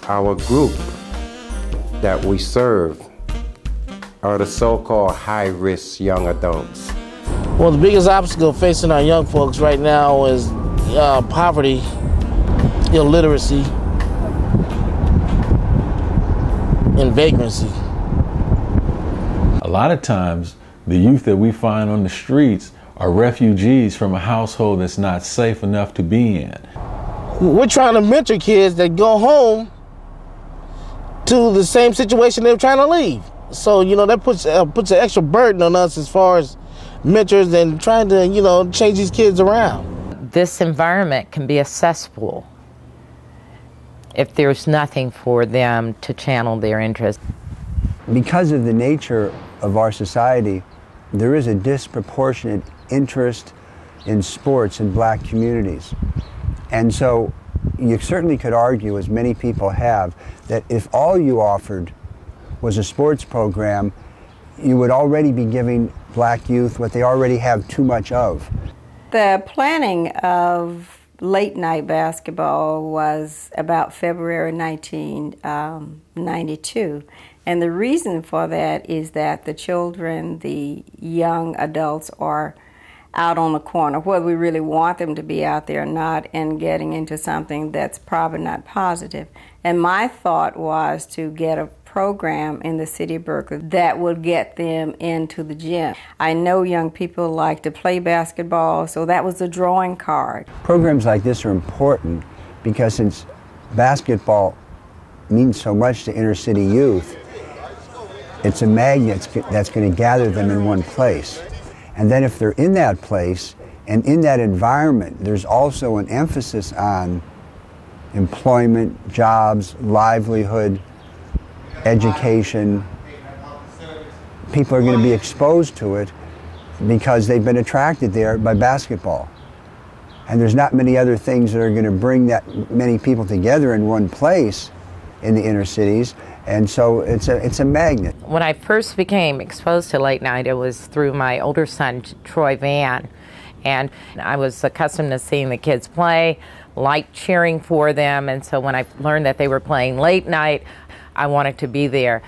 our group that we serve are the so-called high-risk young adults. Well, the biggest obstacle facing our young folks right now is poverty, illiteracy, and vagrancy. A lot of times, the youth that we find on the streets are refugees from a household that's not safe enough to be in. We're trying to mentor kids that go home to the same situation they're trying to leave. So, that puts an extra burden on us as far as mentors and trying to, change these kids around. This environment can be a cesspool if there's nothing for them to channel their interest. Because of the nature of our society, there is a disproportionate interest in sports in black communities. And so you certainly could argue, as many people have, that if all you offered was a sports program, you would already be giving black youth what they already have too much of. The planning of late night basketball was about February 1992. And the reason for that is that the children, the young adults, are out on the corner, whether we really want them to be out there or not, and getting into something that's probably not positive. And my thought was to get a program in the city of Berkeley that would get them into the gym. I know young people like to play basketball, so that was the drawing card. Programs like this are important because since basketball means so much to inner city youth, it's a magnet that's going to gather them in one place. And then if they're in that place and in that environment, there's also an emphasis on employment, jobs, livelihood, education. People are going to be exposed to it because they've been attracted there by basketball. And there's not many other things that are going to bring that many people together in one place in the inner cities. And so it's a magnet. When I first became exposed to late night, it was through my older son, Troy Van. And I was accustomed to seeing the kids play, liked cheering for them. And so when I learned that they were playing late night, I wanted to be there.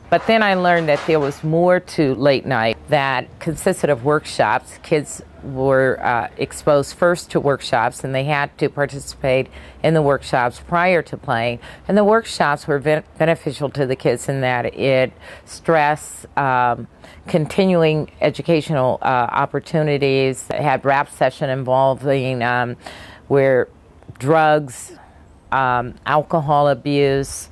But then I learned that there was more to late night that consisted of workshops. Kids were exposed first to workshops, and they had to participate in the workshops prior to playing. And the workshops were beneficial to the kids in that it stressed continuing educational opportunities. It had rap session involving where drugs, alcohol abuse,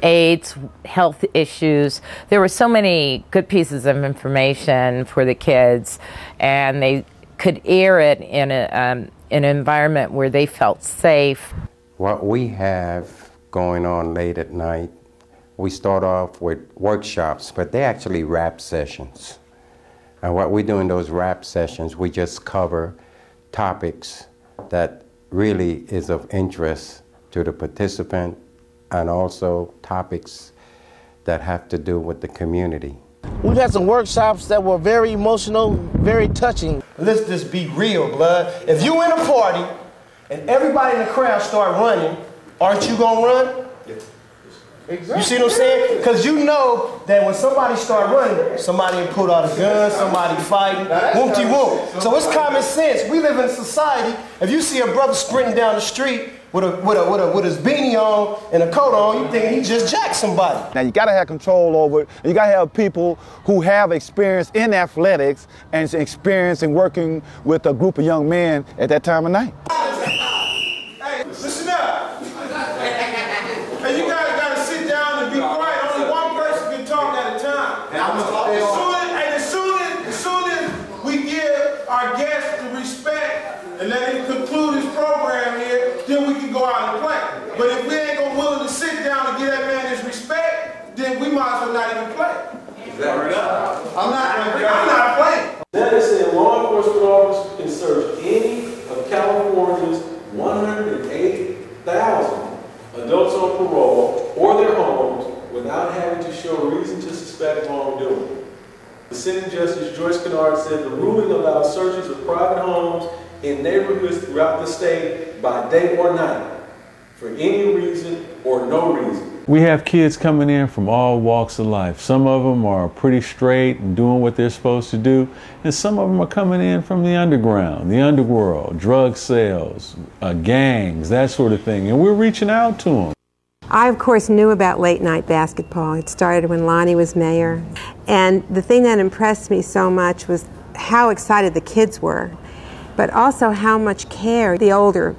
AIDS, health issues. There were so many good pieces of information for the kids, and they could air it in an environment where they felt safe. What we have going on late at night, we start off with workshops, but they're actually rap sessions. And what we do in those rap sessions, we just cover topics that really is of interest to the participant, and also topics that have to do with the community. We've had some workshops that were very emotional, very touching. Let's just be real, blood. If you in a party and everybody in the crowd start running, aren't you gonna run? Exactly. You see what I'm saying? Because you know that when somebody start running, somebody pull out a gun, somebody fighting, whoop-de-whoop. So it's common sense. We live in a society. If you see a brother sprinting down the street with his beanie on and a coat on, you think he just jacked somebody. Now you gotta have control over it. You gotta have people who have experience in athletics and experience in working with a group of young men at that time of night. Hey, listen up. Hey, you guys gotta sit down and be quiet. Only one person can talk at a time. As soon as we give our guests the respect and let him conclude his program here, then we can go out and play. But if we ain't gonna willing to sit down and give that man his respect, then we might as well not even play. Exactly. I'm not playing. Then they said law enforcement officers can search any of California's 180,000 adults on parole or their homes without having to show reason to suspect wrongdoing. The sitting Justice Joyce Kennard said the ruling allows searches of private homes in neighborhoods throughout the state by day or night. for any reason or no reason. We have kids coming in from all walks of life. Some of them are pretty straight and doing what they're supposed to do, and some of them are coming in from the underground, the underworld, drug sales, gangs, that sort of thing, and we're reaching out to them. I, of course, knew about late night basketball. It started when Lonnie was mayor, and the thing that impressed me so much was how excited the kids were, but also how much care the older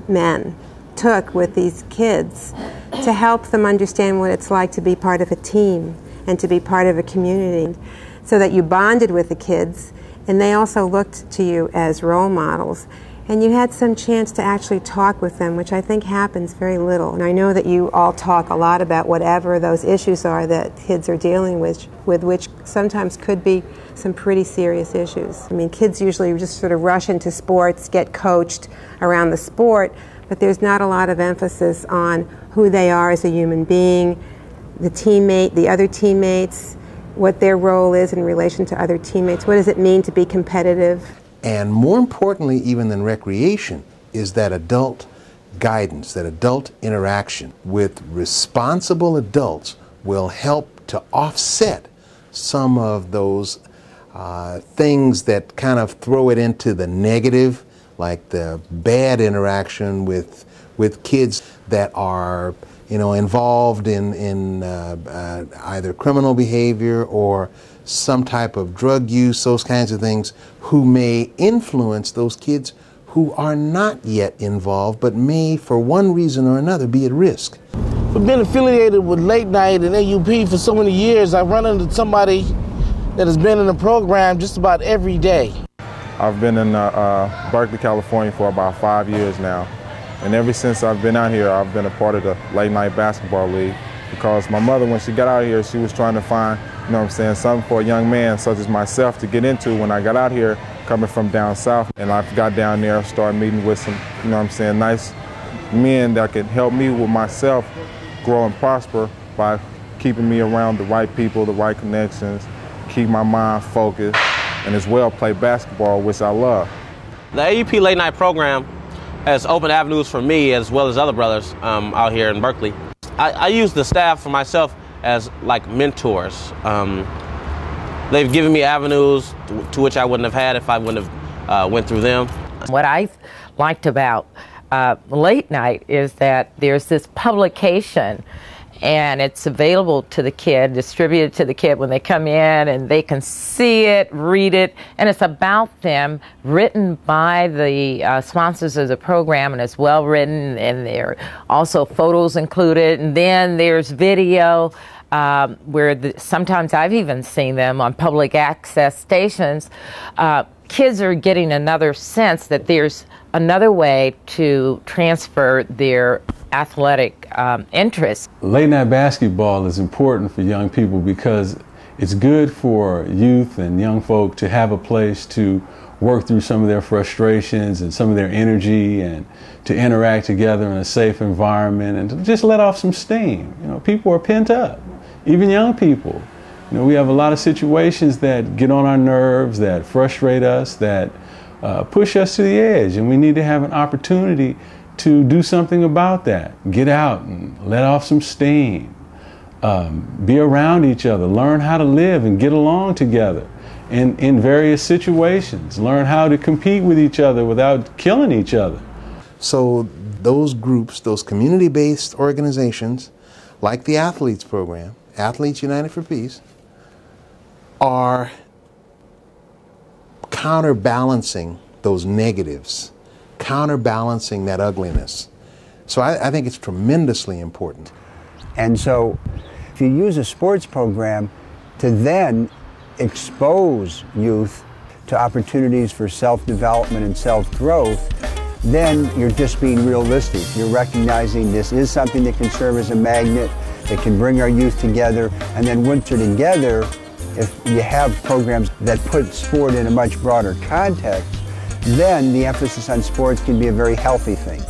men took with these kids to help them understand what it's like to be part of a team and to be part of a community, so that you bonded with the kids and they also looked to you as role models, and you had some chance to actually talk with them, which I think happens very little. And I know that you all talk a lot about whatever those issues are that kids are dealing with which sometimes could be some pretty serious issues. I mean, kids usually just sort of rush into sports, get coached around the sport, but there's not a lot of emphasis on who they are as a human being, the teammate, the other teammates, what their role is in relation to other teammates. What does it mean to be competitive? And more importantly, even than recreation, is that adult guidance, that adult interaction with responsible adults will help to offset some of those things that kind of throw it into the negative, like the bad interaction with kids that are, involved in either criminal behavior or some type of drug use, those kinds of things, who may influence those kids who are not yet involved but may, for one reason or another, be at risk. We've been affiliated with Late Night and AUP for so many years. I've run into somebody that has been in the program just about every day. I've been in Berkeley, California for about 5 years now. And ever since I've been out here, I've been a part of the Late Night Basketball League, because my mother, when she got out here, she was trying to find, something for a young man such as myself to get into when I got out here, coming from down south. And I got down there, started meeting with some, nice men that could help me with myself grow and prosper by keeping me around the right people, the right connections, keep my mind focused, and as well play basketball, which I love. The AUP Late Night program has opened avenues for me as well as other brothers out here in Berkeley. I use the staff for myself as like mentors. They've given me avenues to which I wouldn't have had if I wouldn't have went through them. What I liked about Late Night is that there's this publication, and it's available to the kid, distributed to the kid when they come in, and they can see it, read it, and it's about them, written by the sponsors of the program, and it's well written, and there are also photos included, and then there's video where sometimes I've even seen them on public access stations. Kids are getting another sense that there's another way to transfer their athletic interests. Late night basketball is important for young people because it's good for youth and young folk to have a place to work through some of their frustrations and some of their energy, and to interact together in a safe environment and to just let off some steam. People are pent up, even young people. We have a lot of situations that get on our nerves, that frustrate us, that push us to the edge, and we need to have an opportunity to do something about that. Get out and let off some steam. Be around each other. Learn how to live and get along together in various situations. Learn how to compete with each other without killing each other. So those groups, those community-based organizations, like the Athletes Program, Athletes United for Peace, are counterbalancing those negatives, counterbalancing that ugliness. So I think it's tremendously important. And so if you use a sports program to then expose youth to opportunities for self-development and self-growth, then you're just being realistic. You're recognizing this is something that can serve as a magnet, that can bring our youth together, and then once they're together, if you have programs that put sport in a much broader context, then the emphasis on sports can be a very healthy thing.